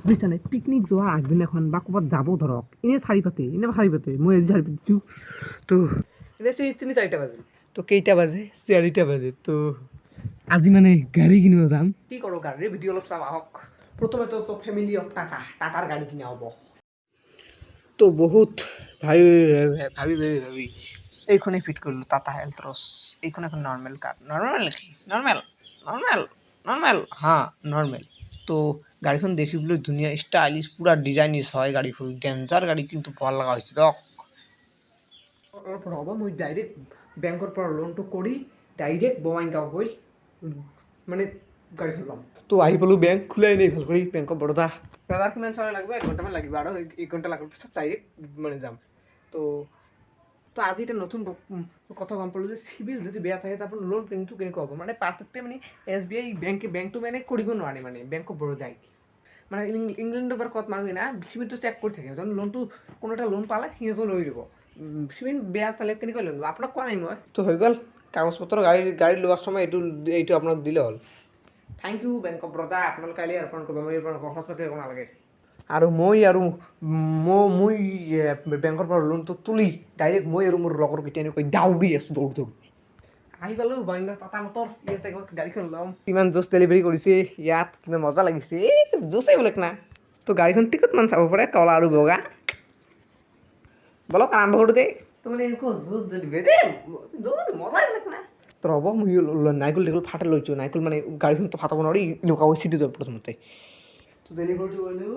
বুজিছা নাই পিকনিক যোৱাৰ আগদিনাখন বা ক'ৰবাত যাব ধৰক এনেই চাৰি পাতে মই আজি চাৰি পাতিছোঁ তো এনেই তিনি চাৰিটা বাজে তো কেইটা বাজে চাৰিটা বাজে তো আজি মানে গাড়ী কিনিব যাম কি কৰোঁ গাড়ীৰ ভিডিঅ' অলপ চাম আহক প্ৰথমেতো ফেমিলি অফ টাটাৰ গাড়ী কিনা হ'ব তো বহুত ভাবি এইখনেই ফিট কৰিলোঁ টাটা এল্ট্ৰছ এইখন এখন নৰ্মেল কাৰ নৰ্মেল হা নৰ্মেল তো গাড়ীখন দেখিবলৈ ধুনীয়া ষ্টাইলিছ পূৰা ডিজাইনিছ হয় গাড়ীখন ডেঞ্জাৰ গাড়ী কিন্তু ভাল লগা হৈছে দিয়ক অলপ ৰ'ব মই ডাইৰেক্ট বেংকৰ পৰা লোনটো কৰি ডাইৰেক্ট বঙাইগাঁও গৈ মানে গাড়ীখন ল'ম তো আহি পালোঁ বেংক খোলাই নাই ভাল কৰি বেংক অফ বৰোদা দাদা কিমান সময় লাগিব 1 ঘণ্টামান লাগিব আৰু 1 ঘণ্টা লাগাৰ পিছত ডাইৰেক্ট মানে যাম তো আজি এটা নতুন কথা গম পালোঁ যে চিভিল যদি বেয়া থাকে তাৰ পৰা লোন কিন্তু কেনেকুৱা হ'ব মানে পাৰফেক্টলি মানে SBI বেংকটো মানে কৰিব নোৱাৰে মানে বেংক অফ বৰোদাই মানে ইংলেণ্ডৰ পৰা ক'ত মানুহ না চিভিলটো চেক কৰি থাকে যখন লোনটো কোনো এটা লোন পালে সিহঁতেও লৈ দিব চিভিল বেয়া পালে কেনেকৈ লৈ ল'ব আপোনাক কোৱা নাই মই তো হৈ গ'ল কাগজ পত্ৰ গাড়ী লোৱাৰ সময় এইটো আপোনাক দিলে হ'ল thank you bank of Baroda আপোনালোকে কাইলৈ অৰ্পণ কৰিব মই খৰচ পাতি একো নালাগে আৰু মই বেংকৰ পৰা লোনটো তুলি ডাইৰেক্ট মই আৰু মোৰ লগৰ কেইটা এনেকৈ দৌৰি আছোঁ দৌৰি আহি পালোঁ বঙাইগাঁও টাটা মটৰ্ছ ইয়াতে গাড়ীখন ল'ম কিমান জোচ ডেলিভাৰী কৰিছে ইয়াত কিমান মজা লাগিছে জোচেই বেলেগ না তো গাড়ীখন টিকটমান চাব পাৰে কলা আৰু বগা বলক আৰম্ভ কৰোঁ দে তো মানে এনেকুৱা জোচ ডেলিভাৰী মজাই বেলেগ না তো ৰ'ব মই নাৰিকল ফাটা লৈছোঁ নাৰিকল মানে গাড়ীখনতো ফাটাব নোৱাৰি এনেকুৱা হৈ চিটি যাব প্ৰথমতে তো ডেলিভাৰীটো কৰিলোঁ